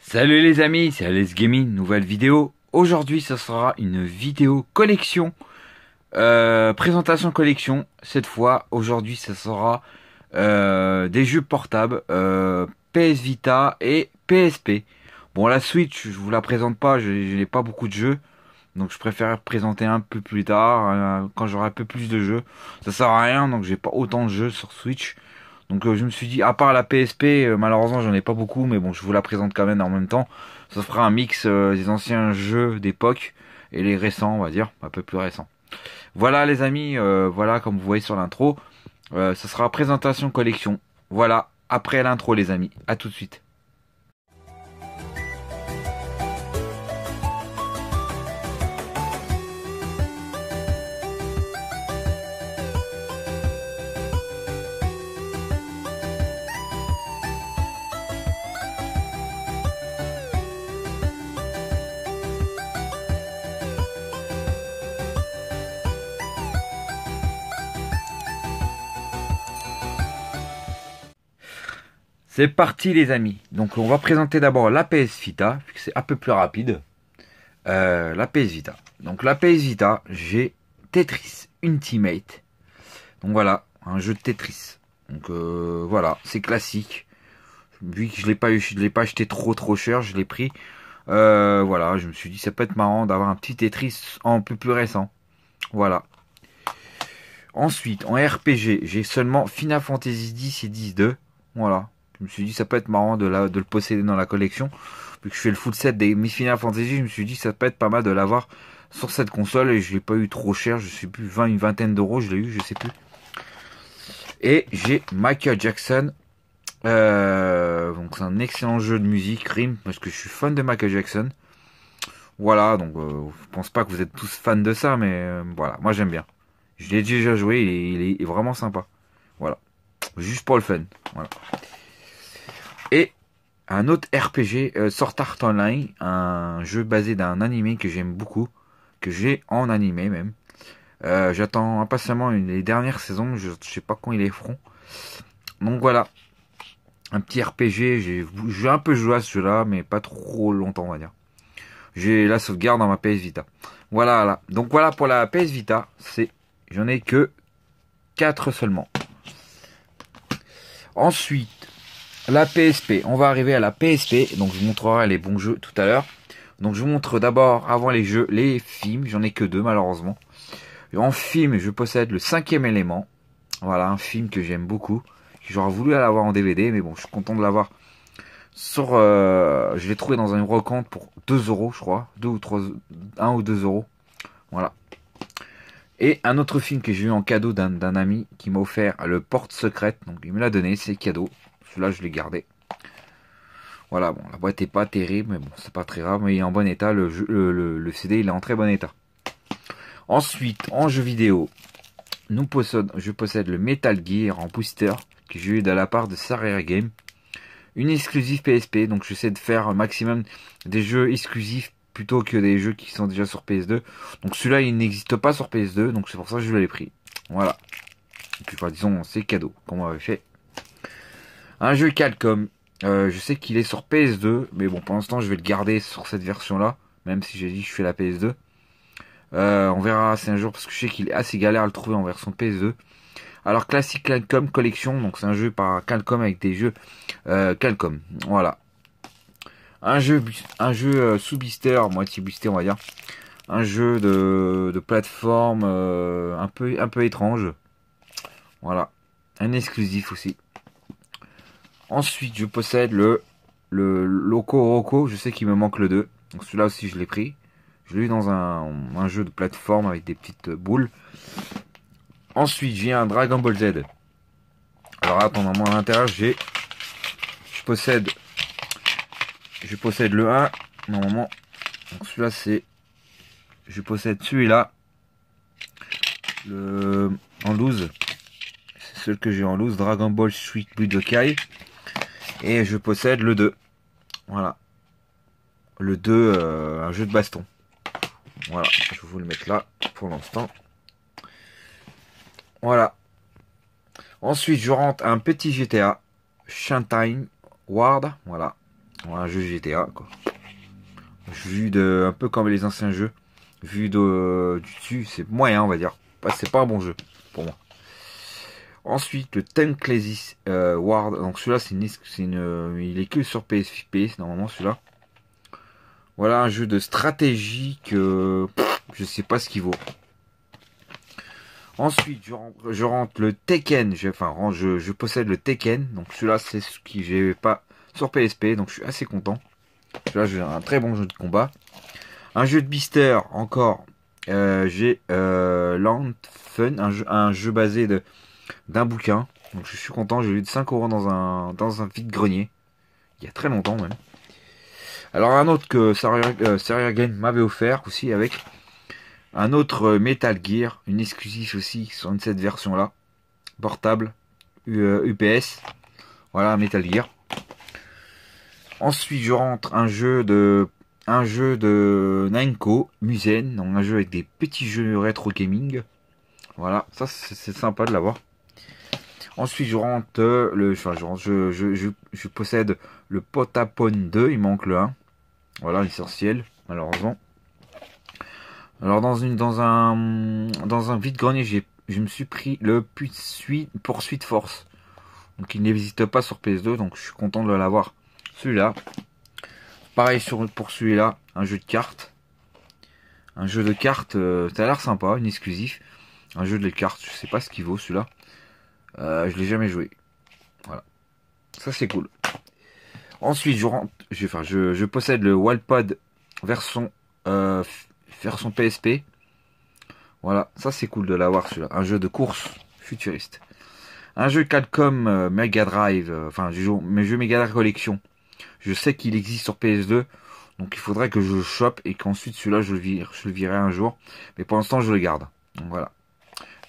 Salut les amis, c'est Alex Gaming, nouvelle vidéo. Aujourd'hui, ce sera une vidéo collection, présentation collection. Cette fois, aujourd'hui, ce sera des jeux portables, PS Vita et PSP. Bon, la Switch, je vous la présente pas, je n'ai pas beaucoup de jeux. Donc je préfère présenter un peu plus tard, quand j'aurai un peu plus de jeux. Ça sert à rien, donc j'ai pas autant de jeux sur Switch. Donc je me suis dit, à part la PSP, malheureusement j'en ai pas beaucoup, mais bon, je vous la présente quand même en même temps. Ça fera un mix des anciens jeux d'époque et les récents, on va dire, un peu plus récents. Voilà les amis, voilà comme vous voyez sur l'intro, ça sera présentation collection. Voilà, après l'intro les amis, à tout de suite. C'est parti les amis. Donc on va présenter d'abord la PS Vita, puisque c'est un peu plus rapide. La PS Vita. Donc la PS Vita, j'ai Tetris Ultimate. Donc voilà, un jeu de Tetris. Donc voilà, c'est classique. Vu que je l'ai pas acheté trop cher, je l'ai pris. Voilà, je me suis dit ça peut être marrant d'avoir un petit Tetris en plus récent. Voilà. Ensuite, en RPG, j'ai seulement Final Fantasy X et X-2. Voilà. Je me suis dit ça peut être marrant de le posséder dans la collection. Vu que je fais le full set des Final Fantasy, je me suis dit ça peut être pas mal de l'avoir sur cette console. Et je l'ai pas eu trop cher, je sais plus, une vingtaine d'euros, je l'ai eu, je sais plus. Et j'ai Michael Jackson. Donc c'est un excellent jeu de musique, Rim, parce que je suis fan de Michael Jackson. Voilà, donc je pense pas que vous êtes tous fans de ça, mais voilà, moi j'aime bien. Je l'ai déjà joué, il est vraiment sympa. Voilà, juste pour le fun. Voilà. Et un autre RPG, Sword Art Online, un jeu basé d'un animé que j'aime beaucoup, que j'ai en animé même. J'attends impatiemment les dernières saisons, je sais pas quand ils les feront. Donc voilà, un petit RPG, j'ai un peu joué à ce jeu-là, mais pas trop longtemps on va dire. J'ai la sauvegarde dans ma PS Vita. Voilà. Donc voilà pour la PS Vita, j'en ai que 4 seulement. Ensuite, la PSP. On va arriver à la PSP. Donc je vous montrerai les bons jeux tout à l'heure. Donc je vous montre d'abord, avant les jeux, les films. J'en ai que 2 malheureusement. En film, je possède le 5e élément. Voilà, un film que j'aime beaucoup. J'aurais voulu l'avoir en DVD, mais bon, je suis content de l'avoir sur... je l'ai trouvé dans un brocante pour 2 euros, je crois. 2 ou 3... 1 ou 2 euros. Voilà. Et un autre film que j'ai eu en cadeau d'un ami qui m'a offert, le Porte Secrète. Donc il me l'a donné, c'est cadeau. Celui-là, je l'ai gardé. Voilà, bon, la boîte est pas terrible, mais bon, c'est pas très grave. Mais il est en bon état, le CD, il est en très bon état. Ensuite, en jeu vidéo, je possède le Metal Gear en booster que j'ai eu de la part de Sarrier Game. Une exclusive PSP, donc j'essaie de faire un maximum des jeux exclusifs plutôt que des jeux qui sont déjà sur PS2. Donc celui-là, il n'existe pas sur PS2, donc c'est pour ça que je l'ai pris. Voilà. Et puis, disons, c'est cadeau qu'on m'avait fait. Un jeu Capcom. Je sais qu'il est sur PS2, mais bon, pour l'instant, je vais le garder sur cette version-là, même si j'ai dit que je fais la PS2. On verra c'est un jour, parce que je sais qu'il est assez galère à le trouver en version PS2. Alors, Classic Capcom Collection, donc c'est un jeu par Capcom avec des jeux Capcom. Voilà. Un jeu sous blister, moitié blister, on va dire. Un jeu de plateforme un peu étrange. Voilà. Un exclusif aussi. Ensuite, je possède le Loco Roco. Je sais qu'il me manque le 2. Donc celui-là aussi, je l'ai pris. Je l'ai eu dans un jeu de plateforme avec des petites boules. Ensuite, j'ai un Dragon Ball Z. Alors, attends, moi à l'intérieur, je possède le 1. Normalement. Donc celui-là, je possède celui-là. En loose. C'est celui que j'ai en loose. Dragon Ball Sweet Budokai. Et je possède le 2. Voilà. Le 2, un jeu de baston. Voilà. Je vais vous le mettre là pour l'instant. Voilà. Ensuite, je rentre un petit GTA. Shantae Ward. Voilà. un jeu GTA, quoi. Vu de, un peu comme les anciens jeux. Vu du dessus, c'est moyen, on va dire. C'est pas un bon jeu, pour moi. Ensuite, le Time Crisis Ward. Donc celui-là, il est que sur PSP, normalement, celui-là. Voilà, un jeu de stratégie que je sais pas ce qu'il vaut. Ensuite, je rentre le Tekken. Je possède le Tekken. Donc celui-là, c'est ce qui j'ai pas sur PSP. Donc je suis assez content. Celui-là, j'ai un très bon jeu de combat. Un jeu de Beaster, encore. J'ai Land Fun, un jeu basé d'un bouquin. Donc je suis content. J'ai eu de 5 € dans un vide-grenier. Il y a très longtemps même. Alors un autre que Serial Game m'avait offert aussi avec un autre Metal Gear, une exclusive aussi sur cette version là, portable, UPS, voilà Metal Gear. Ensuite je rentre un jeu de Namco, Musen, donc un jeu avec des petits jeux rétro gaming. Voilà, ça c'est sympa de l'avoir. Ensuite je rentre je possède le Potapone 2, il manque le 1. Voilà, l'essentiel, malheureusement. Alors dans un vide-grenier, je me suis pris le Poursuite Force. Donc il n'existe pas sur PS2, donc je suis content de l'avoir. Celui-là. Pareil pour celui-là, un jeu de cartes. Un jeu de cartes, ça a l'air sympa, une exclusif. Un jeu de cartes, je sais pas ce qu'il vaut celui-là. Je l'ai jamais joué. Voilà. Ça c'est cool. Ensuite je possède le Wallpad version PSP. Voilà, ça c'est cool de l'avoir celui-là. Un jeu de course futuriste. Un jeu Capcom Mega Drive, mes jeux Mega Drive Collection. Je sais qu'il existe sur PS2, donc il faudrait que je le chope et qu'ensuite celui-là je le virerai un jour. Mais pour l'instant je le garde. Donc voilà.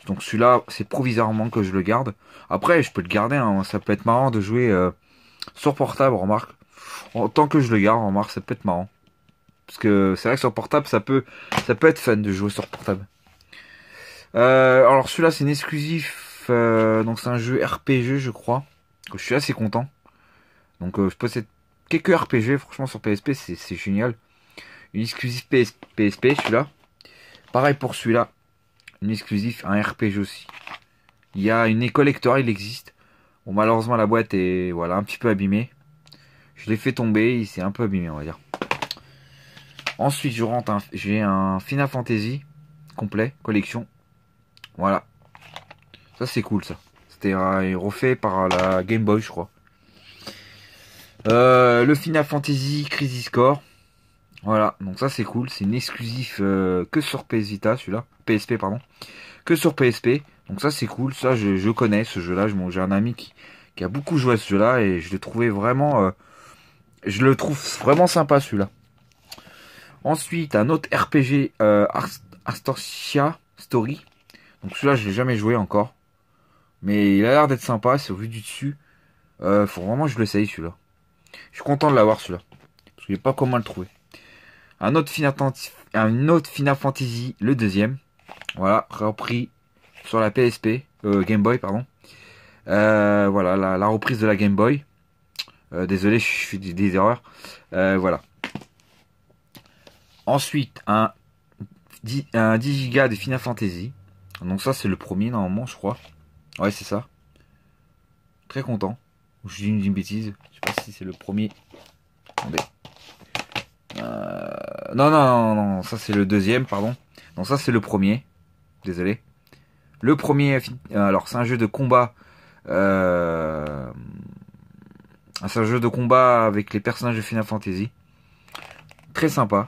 Donc celui-là c'est provisoirement que je le garde. Après je peux le garder, hein. Ça peut être marrant de jouer sur portable, remarque. Tant que je le garde, remarque, ça peut être marrant. Parce que c'est vrai que sur portable ça peut être fun de jouer sur portable. Alors celui-là c'est une exclusif, donc c'est un jeu RPG je crois, que je suis assez content. Donc je possède quelques RPG, franchement sur PSP c'est génial. Une exclusif PSP celui-là. Pareil pour celui-là, une exclusif, un RPG aussi. Il y a une collector, il existe. Bon malheureusement la boîte est voilà un petit peu abîmée. Je l'ai fait tomber, il s'est un peu abîmé on va dire. Ensuite j'ai un Final Fantasy complet, collection. Voilà. Ça c'est cool ça. C'était refait par la Game Boy je crois. Le Final Fantasy Crisis Core. Voilà, donc ça c'est cool. C'est une exclusif que sur PS Vita celui-là. PSP pardon. Que sur PSP. Donc ça c'est cool. Ça je connais ce jeu-là. J'ai un ami qui a beaucoup joué à ce jeu-là et je l'ai trouvé vraiment... je le trouve vraiment sympa celui-là. Ensuite un autre RPG Astorcia Story. Donc celui-là je l'ai jamais joué encore. Mais il a l'air d'être sympa, c'est au vu du dessus. Faut vraiment que je l'essaye celui-là. Je suis content de l'avoir celui-là. Parce qu'il n'est pas comment le trouver. Un autre Final Fantasy, le deuxième. Voilà, repris sur la PSP, Game Boy, pardon. Voilà, la reprise de la Game Boy. Désolé, je fais des erreurs. Voilà. Ensuite, un 10 Go de Final Fantasy. Donc ça, c'est le premier, normalement, je crois. Ouais, c'est ça. Très content. Je dis une bêtise. Je sais pas si c'est le premier. Attendez. Non, ça c'est le deuxième, pardon. Donc ça c'est le premier. Désolé. Le premier, alors c'est un jeu de combat. C'est un jeu de combat avec les personnages de Final Fantasy. Très sympa.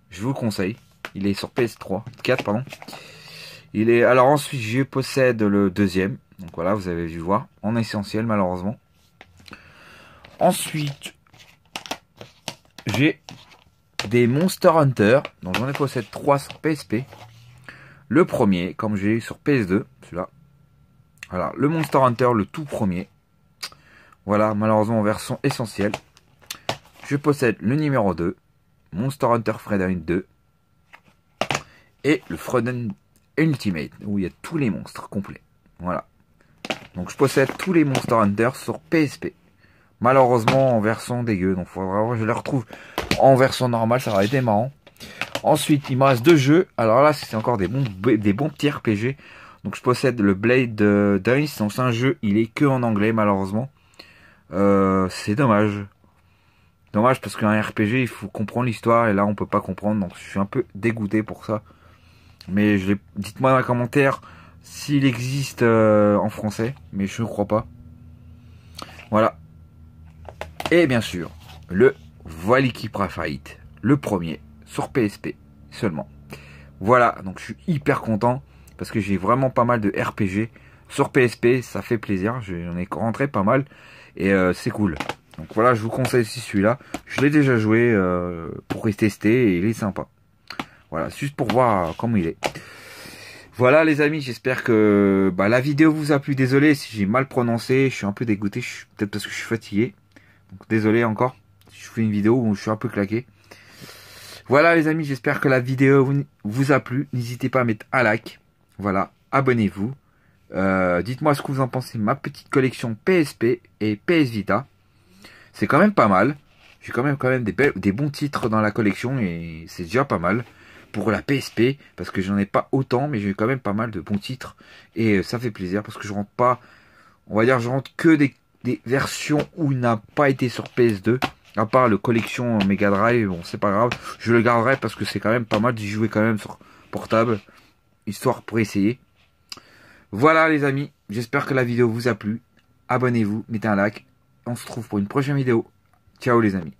Je vous le conseille. Il est sur PS3, 4 pardon. Alors ensuite je possède le deuxième. Donc voilà, vous avez vu voir. En essentiel malheureusement. Ensuite, j'ai des Monster Hunter. Donc j'en ai possède 3 sur PSP. Le premier, comme j'ai eu sur PS2, celui-là. Voilà, le Monster Hunter, le tout premier. Voilà, malheureusement en version essentielle. Je possède le numéro 2, Monster Hunter Frozen 2. Et le Frozen Ultimate, où il y a tous les monstres complets. Voilà. Donc je possède tous les Monster Hunter sur PSP. malheureusement en version dégueu. Donc faudra vraiment que je les retrouve en version normale, ça aurait été marrant. Ensuite, il me reste 2 jeux. Alors là, c'est encore des bons petits RPG. Donc je possède le Blade Dice. Donc c'est un jeu, il est que en anglais malheureusement. C'est dommage. Dommage parce qu'un RPG, il faut comprendre l'histoire et là on peut pas comprendre. Donc je suis un peu dégoûté pour ça. Mais dites-moi dans les commentaires s'il existe en français. Mais je ne crois pas. Voilà. Et bien sûr, le Valiki Fight. Le premier sur PSP seulement. Voilà, donc je suis hyper content parce que j'ai vraiment pas mal de RPG sur PSP, ça fait plaisir, j'en ai rentré pas mal et c'est cool. Donc voilà, je vous conseille aussi celui-là. Je l'ai déjà joué pour tester et il est sympa. Voilà, juste pour voir comment il est. Voilà les amis, j'espère que la vidéo vous a plu. Désolé si j'ai mal prononcé, je suis un peu dégoûté, peut-être parce que je suis fatigué. Donc désolé encore, je fais une vidéo où je suis un peu claqué. Voilà les amis, j'espère que la vidéo vous a plu. N'hésitez pas à mettre un like. Voilà, abonnez-vous. Dites-moi ce que vous en pensez de ma petite collection PSP et PS Vita. C'est quand même pas mal. J'ai quand même des bons titres dans la collection et c'est déjà pas mal pour la PSP parce que j'en ai pas autant, mais j'ai quand même pas mal de bons titres et ça fait plaisir parce que je rentre pas, on va dire, je rentre que des versions où il n'a pas été sur PS2. À part le collection Mega Drive, bon c'est pas grave, je le garderai parce que c'est quand même pas mal d'y jouer quand même sur portable, histoire pour essayer. Voilà les amis, j'espère que la vidéo vous a plu. Abonnez-vous, mettez un like. On se retrouve pour une prochaine vidéo. Ciao les amis.